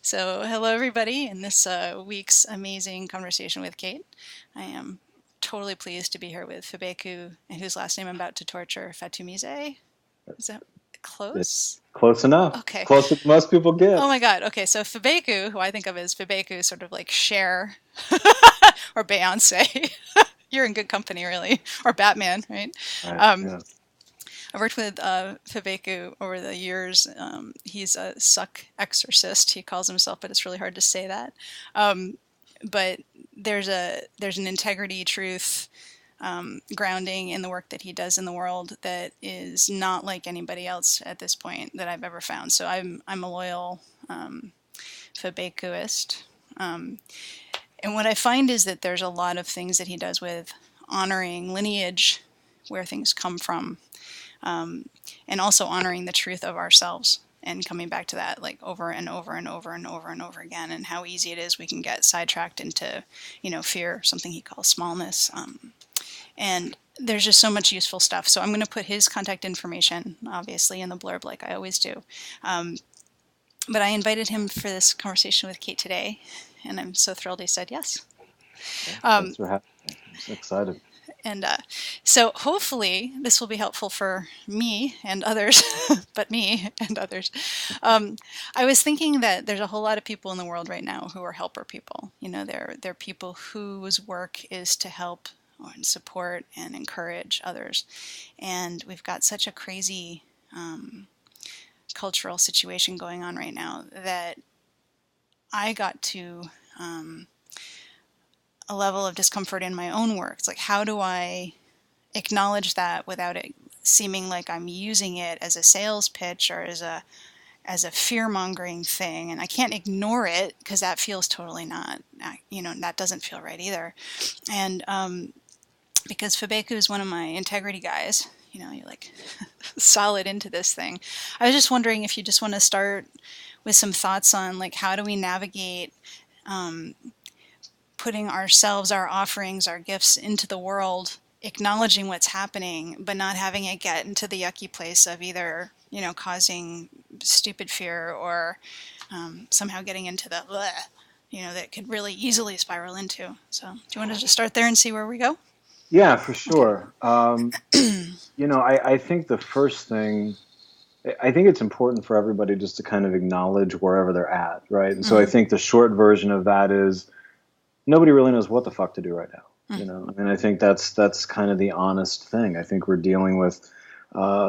So, hello everybody in this week's amazing conversation with Kate. I am totally pleased to be here with Fabeku, whose last name I'm about to torture, Fatunmise. Is that It's close? close enough. Okay. Closer than most people Oh get. my God. Okay, so Fabeku, who I think of as Fabeku, sort of like Cher or Beyonce. You're in good company, really, or Batman, right? Right. Um, Yeah. I worked with Fabeku over the years. He's a suck exorcist, he calls himself, but it's really hard to say that. Um, but there's an integrity, truth, grounding in the work that he does in the world that is not like anybody else at this point that I've ever found. So I'm a loyal Fabekuist. Um, and what I find is that there's a lot of things that he does with honoring lineage, where things come from, and also honoring the truth of ourselves and coming back to that like over and over and over and over and over again, and how easy it is we can get sidetracked into fear, something he calls smallness. And there's just so much useful stuff, so I'm going to put his contact information obviously in the blurb like I always do. But I invited him for this conversation with Kate today, and I'm so thrilled he said yes. Well, um, thanks for having me. I'm so excited. And so hopefully this will be helpful for me and others, but me and others. Um, I was thinking that there's a whole lot of people in the world right now who are helper people. They're people whose work is to help and support and encourage others. And we've got such a crazy cultural situation going on right now that I got to a level of discomfort in my own work. It's like, how do I acknowledge that without it seeming like I'm using it as a sales pitch or as a fear mongering thing? And I can't ignore it because that feels totally not, that doesn't feel right either. And because Fabeku is one of my integrity guys, you're like solid into this thing. I was just wondering if you just want to start with some thoughts on like how do we navigate putting ourselves, our offerings, our gifts into the world, acknowledging what's happening, but not having it get into the yucky place of either, causing stupid fear or somehow getting into the bleh, that could really easily spiral into. So, do you want to just start there and see where we go? Yeah, for Okay. sure. I think the first thing, I think it's important for everybody just to kind of acknowledge wherever they're at, right? And so I Mm-hmm. think the short version of that is nobody really knows what the fuck to do right now. Mm-hmm. And I think that's kind of the honest thing. I think we're dealing with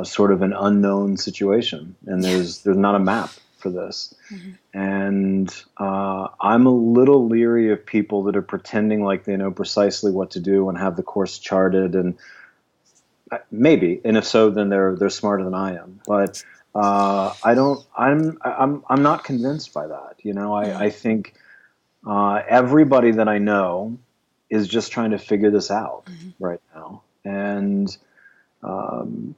sort of an unknown situation, and Yeah. there's not a map for this. Mm-hmm. And I'm a little leery of people that are pretending like they know precisely what to do and have the course charted. And maybe, and if so, then they're smarter than I am. But I don't. I'm not convinced by that. Mm-hmm. I think everybody that I know is just trying to figure this out Mm-hmm. right now. And um,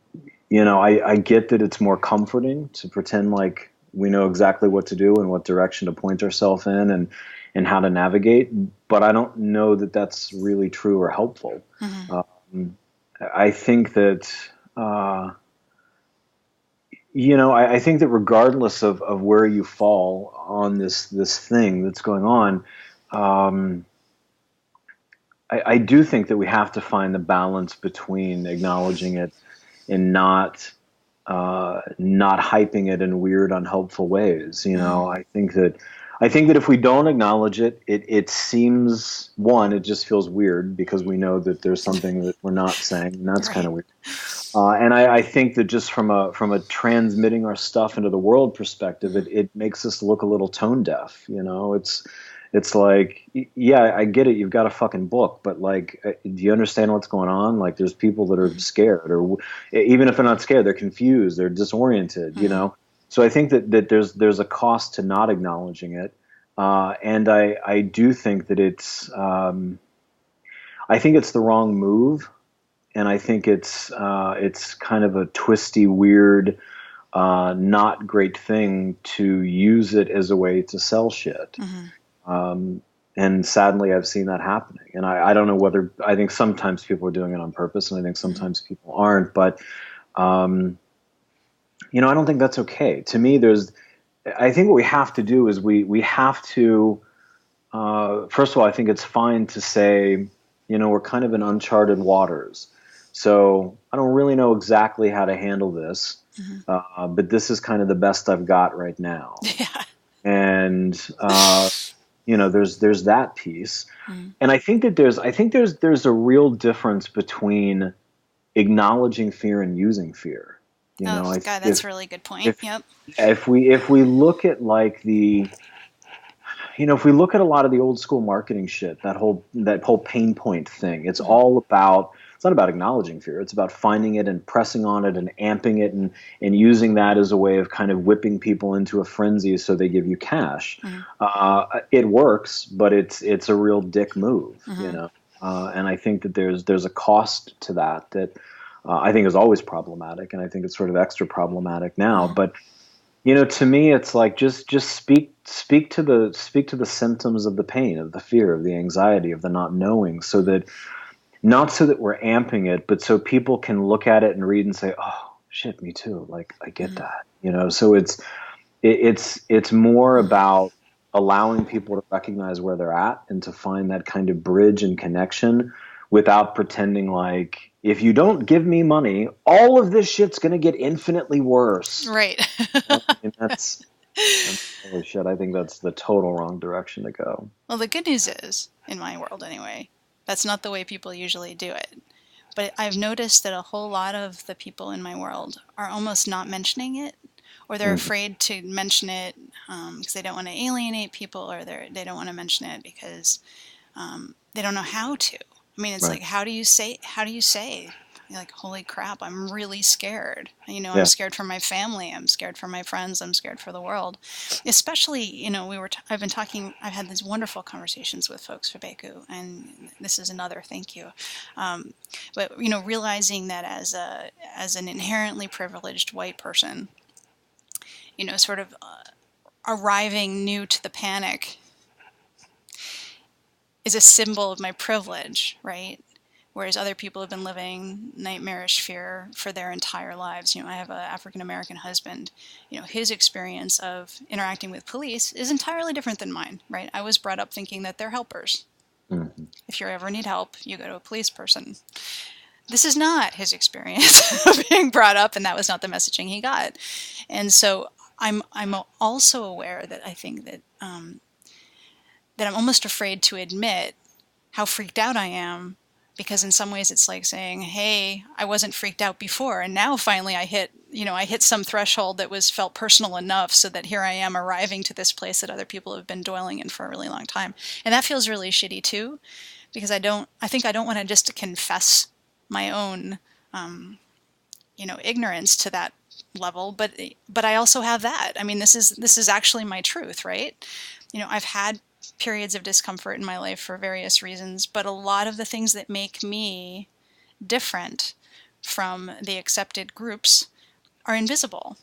I get that it's more comforting to pretend like we know exactly what to do and what direction to point ourselves in and how to navigate. But I don't know that that's really true or helpful. Mm-hmm. Um, I think that, uh, I think that regardless of where you fall on this thing that's going on, um, I do think that we have to find the balance between acknowledging it and not hyping it in weird, unhelpful ways. Mm-hmm. I think that if we don't acknowledge it, it seems one, it just feels weird because we know that there's something that we're not saying, and that's kind Right. of weird. And I think that just from a transmitting our stuff into the world perspective, it makes us look a little tone deaf. It's like, yeah, I get it. You've got a fucking book, but like, do you understand what's going on? Like, there's people that are Mm-hmm. scared, or even if they're not scared, they're confused, they're disoriented. Mm-hmm. So I think that there's a cost to not acknowledging it, and I do think that I think it's the wrong move, and I think it's kind of a twisty, weird, not great thing to use it as a way to sell shit. Mm-hmm. Um, and sadly, I've seen that happening. And I don't know whether I think sometimes people are doing it on purpose, and I think Mm-hmm. sometimes people aren't. But um, I don't think that's okay. To me, I think what we have to do is we have to, first of all, I think it's fine to say, we're kind of in uncharted waters. So I don't really know exactly how to handle this, Hmm. but this is kind of the best I've got right now. Yeah. And there's that piece. Mm. And I think there's a real difference between acknowledging fear and using fear. Oh, I God, think that's a really good point. if Yep. if we look at like if we look at a lot of the old school marketing shit, that whole pain point thing, Hmm. it's not about acknowledging fear. It's about finding it and pressing on it and amping it and using that as a way of kind of whipping people into a frenzy so they give you cash. Hmm. It works, but it's a real dick move. Hmm. And I think that there's a cost to that I think is always problematic, and I think it's sort of extra problematic now. Hmm. But to me, it's like just speak to the symptoms of the pain, of the fear, of the anxiety, of the not knowing, not so that we're amping it, but so people can look at it and read and say, "Oh, shit, me too. Like I get Hmm. that." So it's more about allowing people to recognize where they're at and to find that kind of bridge and connection without pretending like if you don't give me money, all of this shit's going to get infinitely worse. Right. I mean, holy shit. I think that's the total wrong direction to go. Well, the good news is, in my world anyway, that's not the way people usually do it. But I've noticed that a whole lot of the people in my world are almost not mentioning it, or they're Mhm. afraid to mention it because they don't want to alienate people, or they don't want to mention it because they don't know how to. I mean, it's Right. like, how do you say, like, holy crap, I'm really scared. I'm Yeah. scared for my family. I'm scared for my friends. I'm scared for the world. Especially, I've had these wonderful conversations with folks, Fabeku, and this is another thank you. Um, but, realizing that as an inherently privileged white person, sort of arriving new to the panic is a symbol of my privilege, right? Whereas other people have been living nightmarish fear for their entire lives. I have an African American husband. His experience of interacting with police is entirely different than mine, right? I was brought up thinking that they're helpers. Mhm. If you ever need help, you go to a police person. This is not his experience of being brought up, and that was not the messaging he got. And so I'm also aware that I think that I'm almost afraid to admit how freaked out I am, because in some ways it's like saying, "Hey, I wasn't freaked out before, and now finally I hit some threshold that was felt personal enough so that here I am arriving to this place that other people have been dwelling in for a really long time." And that feels really shitty too, because I don't want to just confess my own ignorance to that level, but I also have that. I mean, this is actually my truth, right? I've had periods of discomfort in my life for various reasons, but a lot of the things that make me different from the accepted groups are invisible,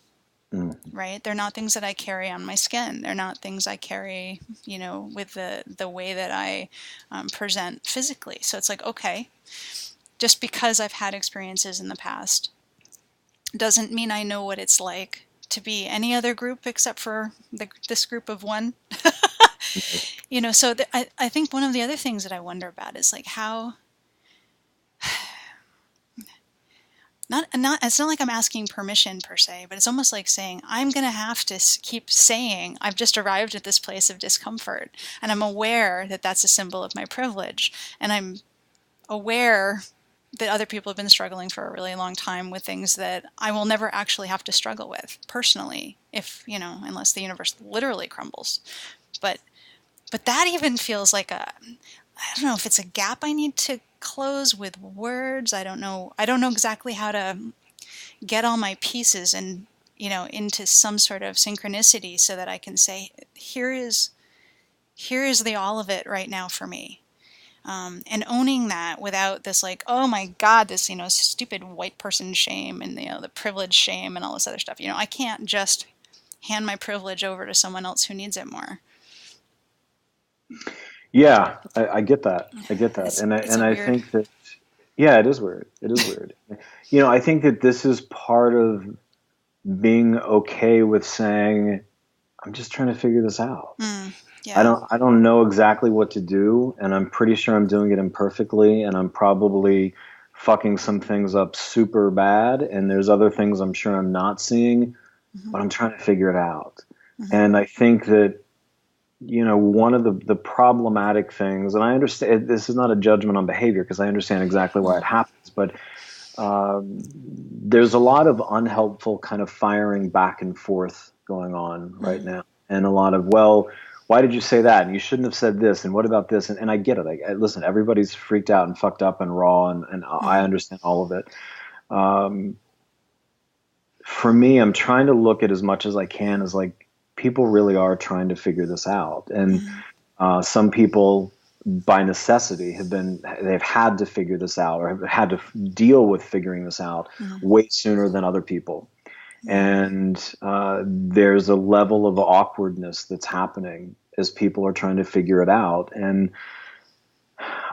Mhm. right? They're not things that I carry on my skin. They're not things I carry, with the way that I present physically. So it's like, okay, just because I've had experiences in the past doesn't mean I know what it's like to be any other group except for this group of one. So I think one of the other things that I wonder about is like how not it's not like I'm asking permission per se, but it's almost like saying I'm going to have to keep saying I've just arrived at this place of discomfort, and I'm aware that that's a symbol of my privilege, and I'm aware that other people have been struggling for a really long time with things that I will never actually have to struggle with personally, if unless the universe literally crumbles. But that even feels like I don't know if it's a gap I need to close with words. I don't know exactly how to get all my pieces and into some sort of synchronicity so that I can say here is the all of it right now for me. And owning that without this, like, oh my god, this stupid white person shame and the privilege shame and all this other stuff. I can't just hand my privilege over to someone else who needs it more. Yeah, I get that. I get that. It's And I it's and a I weird. think that yeah, it is weird. It is weird. I think that this is part of being okay with saying I'm just trying to figure this out. Mm, yeah. I don't know exactly what to do, and I'm pretty sure I'm doing it imperfectly, and I'm probably fucking some things up super bad, and there's other things I'm sure I'm not seeing, Mm-hmm. but I'm trying to figure it out. Mm-hmm. And I think that, one of the problematic things, and I understand this is not a judgment on behavior because I understand exactly why it happens, but there's a lot of unhelpful kind of firing back and forth going on right Mm-hmm. now, and a lot of, well, why did you say that? And you shouldn't have said this. And what about this? And I get it. Listen, everybody's freaked out and fucked up and raw, and I Mm-hmm. understand all of it. Um, for me, I'm trying to look at as much as I can as like people really are trying to figure this out, and Mm-hmm. some people by necessity they've had to figure this out or have had to deal with figuring this out Mm-hmm. way sooner than other people. Mm-hmm. And there's a level of awkwardness that's happening as people are trying to figure it out. And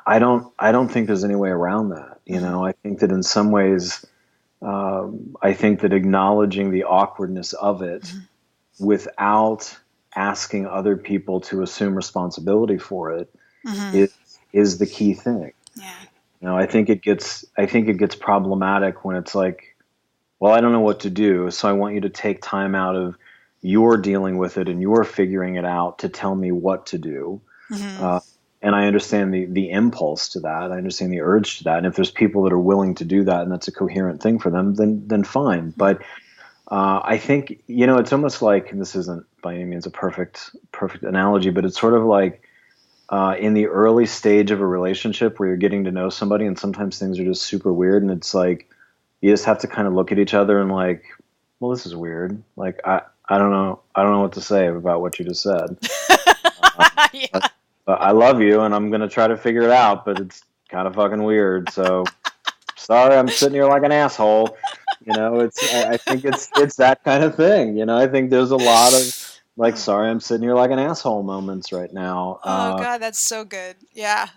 I don't think there's any way around that. I think that in some ways, I think that acknowledging the awkwardness of it Mm-hmm. without asking other people to assume responsibility for it Mm-hmm. is is the key thing. Yeah. I think it gets problematic when it's like, well, I don't know what to do, so I want you to take time out of your dealing with it and you're figuring it out to tell me what to do. Mm-hmm. Uh, and I understand the impulse to that. I understand the urge to that. And if there's people that are willing to do that and that's a coherent thing for them, then fine. But I think it's almost like, and this isn't by any means a perfect analogy, but it's sort of like in the early stage of a relationship where you're getting to know somebody, and sometimes things are just super weird, and it's like you just have to kind of look at each other and like, well, this is weird. Like I don't know what to say about what you just said. But, Yeah. but I love you, and I'm gonna try to figure it out, but it's kind of fucking weird. So sorry, I'm sitting here like an asshole. I think it's that kind of thing. I think there's a lot of like, sorry, I'm sitting here like an asshole moments right now. Oh God, that's so good. Yeah.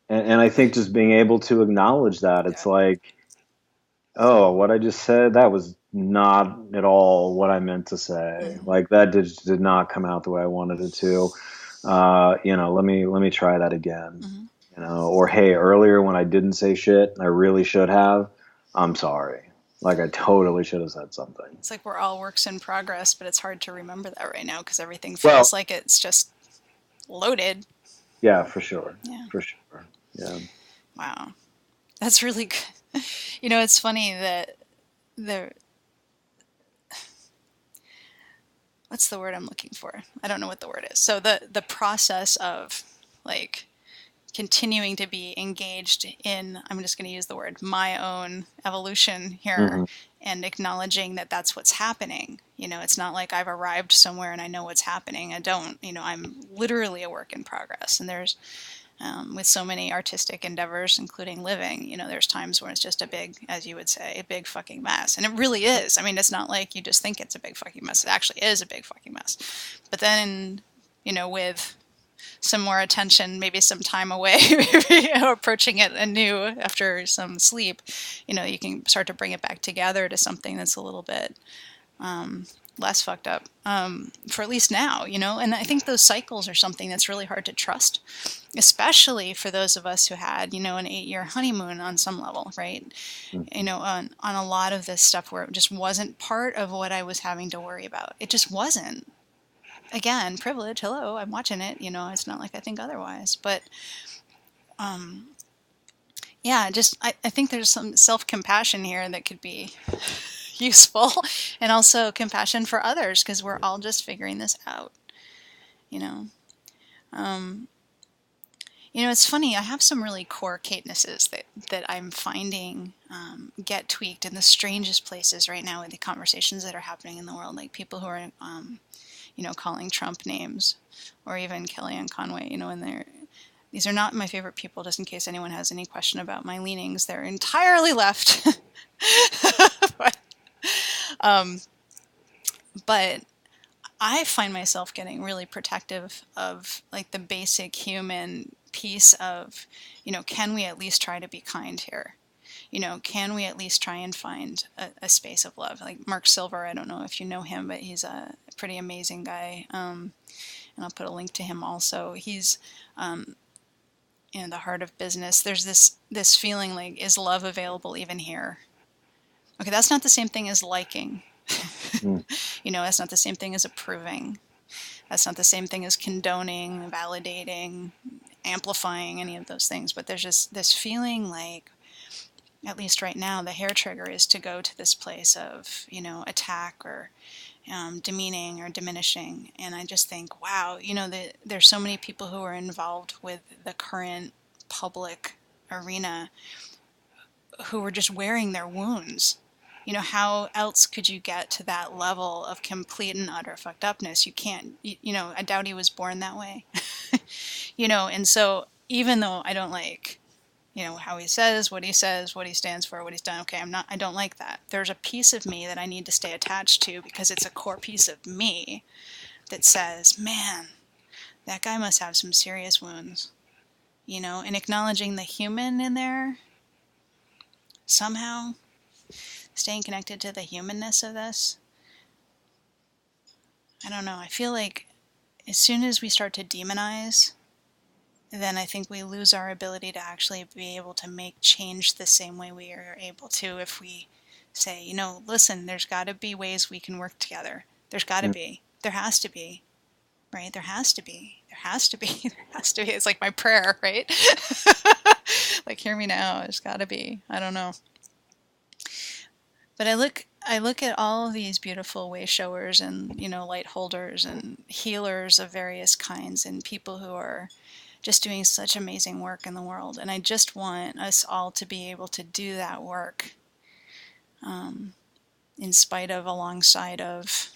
And I think just being able to acknowledge that, it's Yeah. like, oh, what I just said, that was not at all what I meant to say. Mm-hmm. Like that did not come out the way I wanted it to. Let me try that again. Mm-hmm. Or hey, earlier when I didn't say shit, I really should have. I'm sorry. Like I totally should have said something. It's like we're all works in progress, but it's hard to remember that right now because everything Well, feels like it's just loaded. yeah, for sure, Yeah. for sure. Yeah. Wow. That's really good. It's funny that the what's the word I'm looking for? I don't know what the word is. So the process of like continuing to be engaged in, I'm just going to use the word, my own evolution here, Hmm. and acknowledging that that's what's happening. It's not like I've arrived somewhere and I know what's happening. I don't. I'm literally a work in progress. And there's with so many artistic endeavors, including living, there's times when it's just a big, as you would say, a big fucking mess. And it really is. I mean, it's not like you just think it's a big fucking mess. It actually is a big fucking mess. But then, with some more attention, maybe some time away, maybe approaching it anew after some sleep, you can start to bring it back together to something that's a little bit less fucked up for at least now, And I think those cycles are something that's really hard to trust, especially for those of us who had, an 8-year honeymoon on some level, right? On a lot of this stuff where it just wasn't part of what I was having to worry about. It just wasn't. Again, privilege, hello, I'm watching it, it's not like I think otherwise. But yeah, I think there's some self-compassion here that could be useful, and also compassion for others because we're all just figuring this out, you know. Um, it's funny. I have some really core Katenesses that I'm finding get tweaked in the strangest places right now with the conversations that are happening in the world, like people who are, calling Trump names, or even Kellyanne Conway, and these are not my favorite people. Just in case anyone has any question about my leanings, they're entirely left. but, um, but I find myself getting really protective of like the basic human piece of, can we at least try to be kind here? can we at least try and find a space of love? Like Mark Silver, I don't know if you know him, but he's a pretty amazing guy. And I'll put a link to him also. He's in the heart of business. There's this feeling like, is love available even here? Okay, that's not the same thing as liking. Mm. That's not the same thing as approving. That's not the same thing as condoning, validating, amplifying any of those things. But there's just this feeling like, at least right now, the hair trigger is to go to this place of, attack or demeaning or diminishing. And I just think, wow, there's so many people who are involved with the current public arena who are just wearing their wounds. How else could you get to that level of complete and utter fucked upness? You can't, I doubt he was born that way. And so even though I don't like, how he says, what he stands for, what he's done, okay, I don't like that. There's a piece of me that I need to stay attached to because it's a core piece of me that says, man, that guy must have some serious wounds, and acknowledging the human in there, somehow staying connected to the humanness of this. I don't know. I feel like as soon as we start to demonize, then I think we lose our ability to actually be able to make change the same way we are able to if we say, listen, there's got to be ways we can work together. There's got to be. There has to be. Right? There has to be. There has to be. There has to be. It's like my prayer, right? Like, hear me now. There's got to be. I don't know. But I look at all of these beautiful way showers and, light holders and healers of various kinds and people who are just doing such amazing work in the world. And I just want us all to be able to do that work in spite of, alongside of,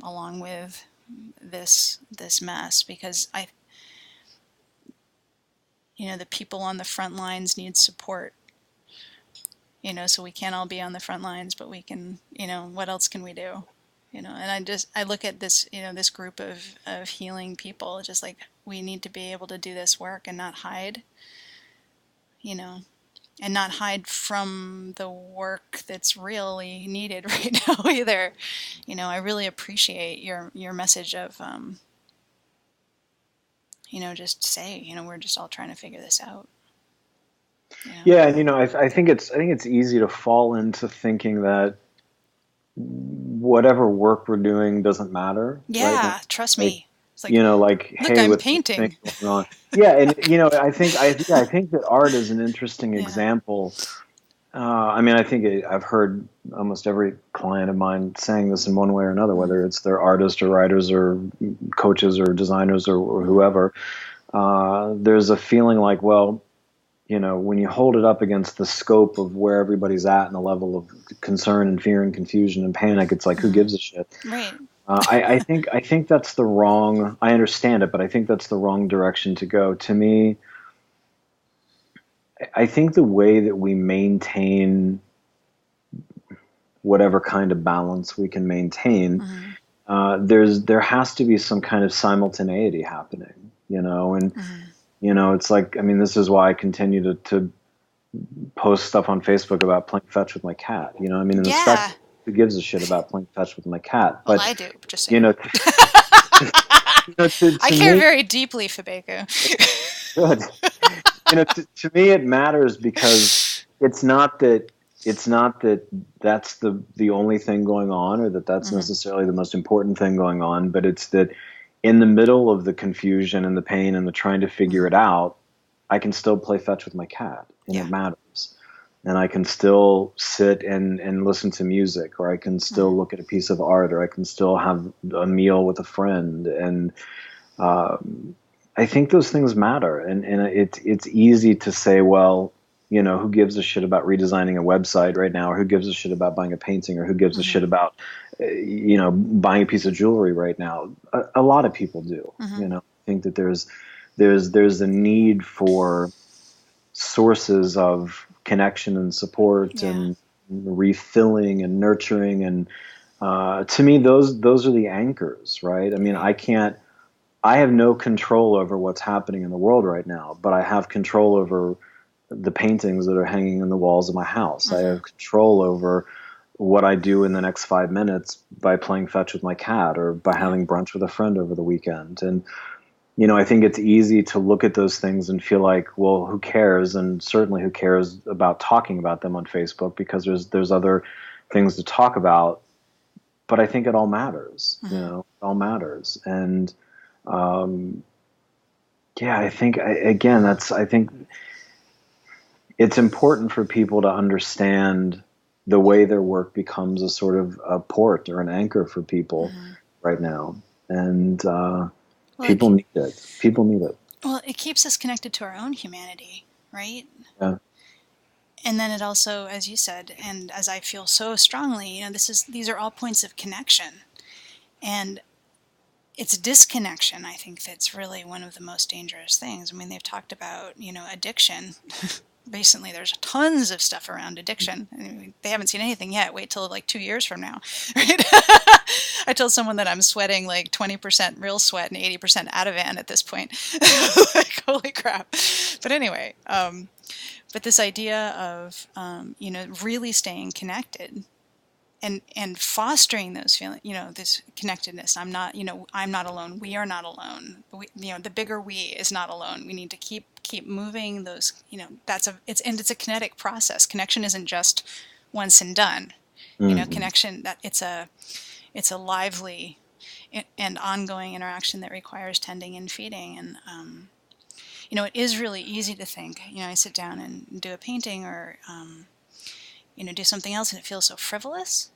along with this mess. Because the people on the front lines need support. So we can't all be on the front lines, but we can, what else can we do? And I look at this, this group of healing people, just like, we need to be able to do this work and not hide, and not hide from the work that's really needed right now either. I really appreciate your message of, just say, we're just all trying to figure this out. Yeah, and I think it's easy to fall into thinking that whatever work we're doing doesn't matter, right? Yeah, trust Like, me. It's like, like, look, hey, I'm with this thing painting. going on. Yeah, and I think that art is an interesting Yeah. example. I've heard almost every client of mine saying this in one way or another, whether it's they're artists or writers or coaches or designers or whoever. There's a feeling like, well, when you hold it up against the scope of where everybody's at and the level of concern and fear and confusion and panic, it's like, who gives a shit? Right. I think that's the wrong. I understand it, but I think that's the wrong direction to go. To me, I think the way that we maintain whatever kind of balance we can maintain, there has to be some kind of simultaneity happening, and it's like, this is why I continue to post stuff on Facebook about playing fetch with my cat. In the spectrum, who gives a shit about playing fetch with my cat? Well, But I do. Just saying. to I care me, very deeply, Fabeku. good. To me, it matters because it's not that that's the only thing going on, or that's necessarily the most important thing going on, but it's that in the middle of the confusion and the pain and the trying to figure it out, I can still play fetch with my cat, and it matters. And I can still sit and listen to music, or I can still look at a piece of art, or I can still have a meal with a friend. And I think those things matter. And it's easy to say, well, who gives a shit about redesigning a website right now, or who gives a shit about buying a painting, or who gives a shit about, buying a piece of jewelry right now. A lot of people do. I think that there's a need for sources of connection and support and refilling and nurturing. And to me, those are the anchors, right? I have no control over what's happening in the world right now, but I have control over the paintings that are hanging in the walls of my house. I Mm-hmm. have control over what I do in the next 5 minutes by playing fetch with my cat or by Yeah. having brunch with a friend over the weekend. And, I think it's easy to look at those things and feel like, well, who cares? And certainly who cares about talking about them on Facebook, because there's other things to talk about. But I think it all matters, Mm-hmm. it all matters. And, um, yeah, I think, again, I think it's important for people to understand the way their work becomes a sort of a port or an anchor for people Mm-hmm. right now. And Well, people need it. People need it. it keeps us connected to our own humanity, right? Yeah. And then it also, as you said, and as I feel so strongly, these are all points of connection. And it's disconnection, I think, that's really one of the most dangerous things. I mean, they've talked about, addiction. Recently, there's tons of stuff around addiction. I mean, they haven't seen anything yet. Wait till like 2 years from now, right? I told someone that I'm sweating like 20% real sweat and 80% Ativan at this point. Like, holy crap. But anyway, but this idea of, really staying connected and fostering those feelings, this connectedness. I'm not alone. We are not alone. The bigger we is not alone. We need to keep moving those. It's a kinetic process. Connection isn't just once and done. Hmm. Connection, that it's a lively and ongoing interaction that requires tending and feeding. And it is really easy to think. I sit down and do a painting or do something else, and it feels so frivolous.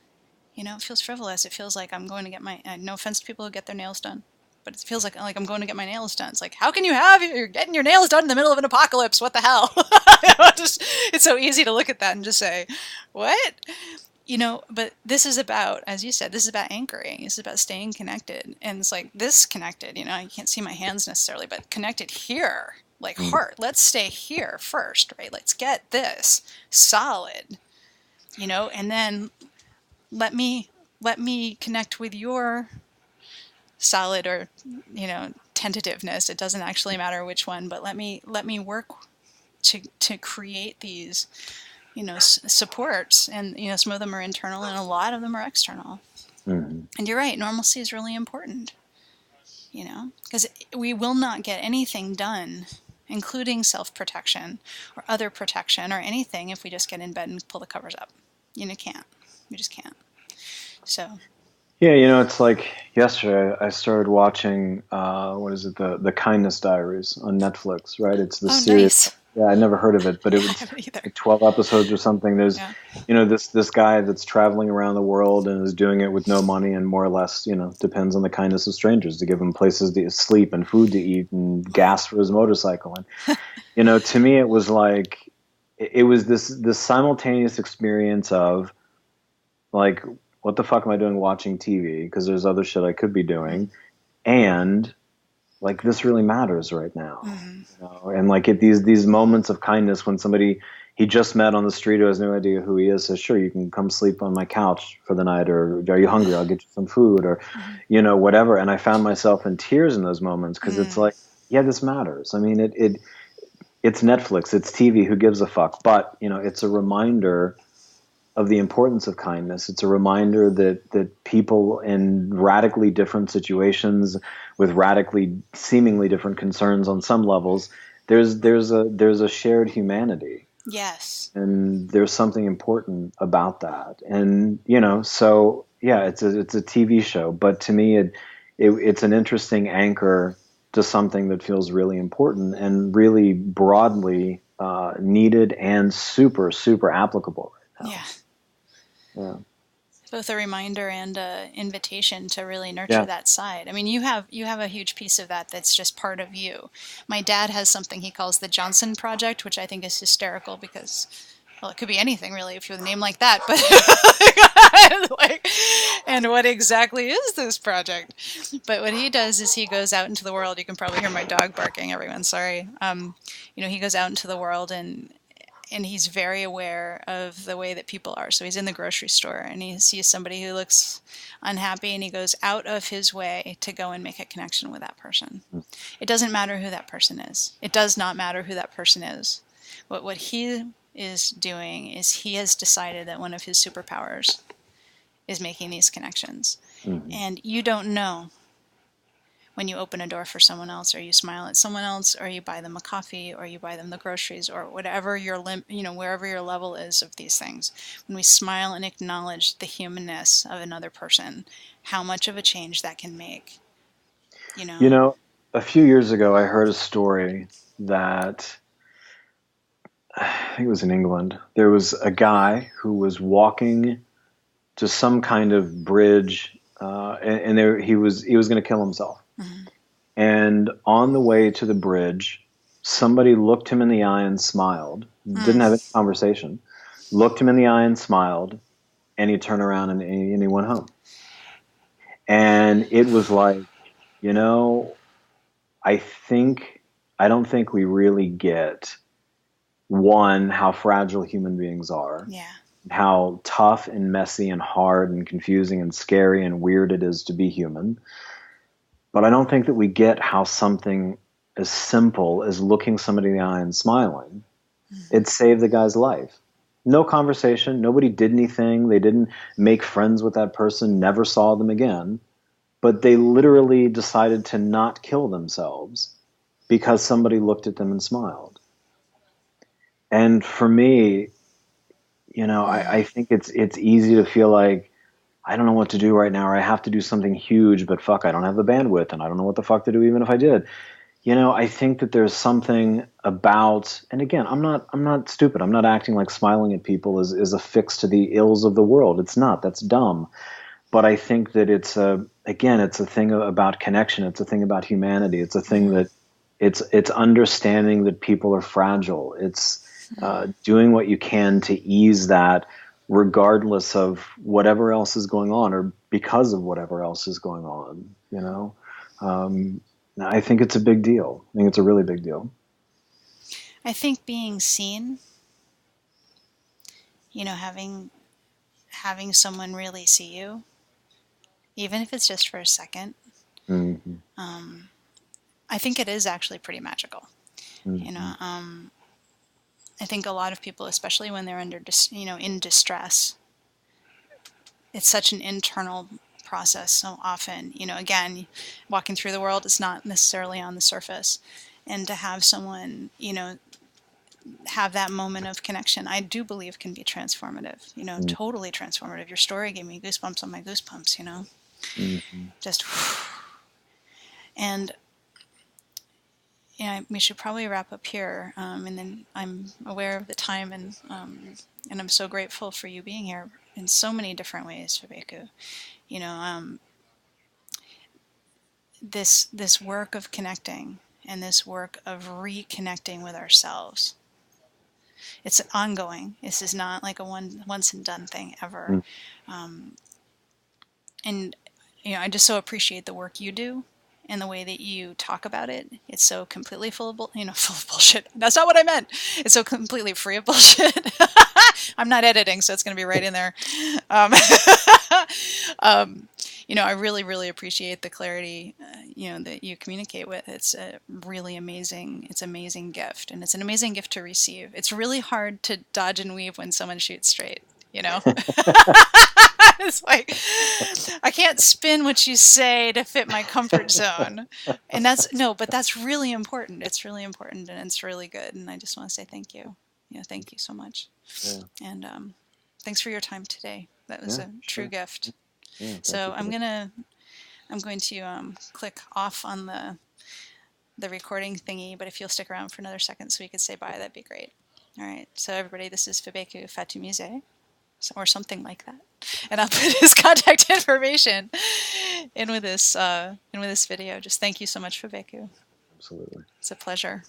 It feels frivolous. It feels like I'm going to get my, no offense to people who get their nails done, but it feels like I'm going to get my nails done. It's like, how can you're getting your nails done in the middle of an apocalypse? What the hell? It's so easy to look at that and just say, what? But this is about, as you said, this is about anchoring. This is about staying connected. And it's like this connected, I can't see my hands necessarily, but connected here, like heart. Let's stay here first, right? Let's get this solid, and then let me let me connect with your solid or tentativeness. It doesn't actually matter which one, but let me work to create these supports. And some of them are internal and a lot of them are external. Hmm. And you're right, normalcy is really important, because we will not get anything done, including self-protection or other protection or anything, if we just get in bed and pull the covers up. Can't. We just can't. So. Yeah, it's like yesterday I started watching what is it, the Kindness Diaries on Netflix, right? It's the Oh, series. nice. Yeah, I never heard of it, but Yeah, it I was haven't either. like 12 episodes or something. There's, Yeah. this guy that's traveling around the world and is doing it with no money and more or less, depends on the kindness of strangers to give him places to sleep and food to eat and Wow. gas for his motorcycle. And to me it was like it was this simultaneous experience of like, what the fuck am I doing watching TV? Because there's other shit I could be doing, and like this really matters right now, Mm-hmm. And like these moments of kindness when somebody he just met on the street who has no idea who he is says, "Sure, you can come sleep on my couch for the night," or "Are you hungry? I'll get you some food," or Mm-hmm. whatever. And I found myself in tears in those moments because it's Mm. like, yeah, this matters. I mean, it's Netflix, it's TV. Who gives a fuck? But it's a reminder of the importance of kindness. It's a reminder that people in radically different situations with radically seemingly different concerns on some levels, there's a shared humanity, Yes. and there's something important about that. And so yeah, it's a TV show, but to me it's an interesting anchor to something that feels really important and really broadly needed and super super applicable right now. Yeah. Yeah. Both a reminder and a invitation to really nurture Yeah. that side. I mean, you have a huge piece of that that's just part of you. My dad has something he calls the Johnson Project, which I think is hysterical because, well, it could be anything really if you have a name like that. But like, and what exactly is this project? But what he does is he goes out into the world. You can probably hear my dog barking. Everyone, sorry. He goes out into the world and he's very aware of the way that people are. So he's in the grocery store and he sees somebody who looks unhappy and he goes out of his way to go and make a connection with that person. It doesn't matter who that person is. It does not matter who that person is. What he is doing is he has decided that one of his superpowers is making these connections. Mm-hmm. And you don't know when you open a door for someone else, or you smile at someone else, or you buy them a coffee, or you buy them the groceries, or whatever wherever your level is of these things. When we smile and acknowledge the humanness of another person, how much of a change that can make, you You know? know, a few years ago, I heard a story that I think it was in England. There was a guy who was walking to some kind of bridge, and there he was going to kill himself. Mm-hmm. And on the way to the bridge, somebody looked him in the eye and smiled. Didn't have any Mm. conversation. Looked him in the eye and smiled, and he turned around and he went home. And it was like, you know, I think I don't think we really get one how fragile human beings are, Yeah. how tough and messy and hard and confusing and scary and weird it is to be human. But I don't think that we get how something as simple as looking somebody in the eye and smiling, it saved the guy's life. No conversation, nobody did anything, they didn't make friends with that person, never saw them again, but they literally decided to not kill themselves because somebody looked at them and smiled. And for me, I think it's easy to feel like I don't know what to do right now, or I have to do something huge, but fuck, I don't have the bandwidth, and I don't know what the fuck to do, even if I did. I think that there's something about, and again, I'm not stupid. I'm not acting like smiling at people is a fix to the ills of the world. It's not. That's dumb. But I think that it's a thing about connection. It's a thing about humanity. It's a thing Mm-hmm. that it's understanding that people are fragile. It's doing what you can to ease that, regardless of whatever else is going on, or because of whatever else is going on. Um, I think it's a big deal. I think it's a really big deal. I think being seen, having someone really see you, even if it's just for a second, Mm-hmm. I think it is actually pretty magical. You Mm-hmm. know, I think a lot of people, especially when they're in distress, it's such an internal process. So often, again, walking through the world is not necessarily on the surface, and to have someone, have that moment of connection, I do believe can be transformative. Totally transformative. Your story gave me goosebumps on my goosebumps. Mm-hmm. Just, and we should probably wrap up here. And then I'm aware of the time, and I'm so grateful for you being here in so many different ways, Fabeku. You know, um, this work of connecting and this work of reconnecting with ourselves. It's ongoing. This is not like a once and done thing ever. And I just so appreciate the work you do and the way that you talk about it. It's so completely full of full of bullshit. That's not what I meant. It's so completely free of bullshit. I'm not editing, so it's going to be right in there. Um, um, I really, really appreciate the clarity, that you communicate with. It's a really amazing. It's an amazing gift, and it's an amazing gift to receive. It's really hard to dodge and weave when someone shoots straight. It's like I can't spin what you say to fit my comfort zone. And that's no, but that's really important. It's really important and it's really good. And I just want to say thank you. Thank you so much. Yeah. And thanks for your time today. That was Yeah. a true Sure. gift. Yeah. Thank So you for the. I'm going to click off on the recording thingy, but if you'll stick around for another second so we could say bye, that'd be great. All right. So everybody, this is Fabeku Fatunmise, or something like that. And I'll put his contact information in with this video. Just thank you so much, Fabeku. Absolutely. It's a pleasure.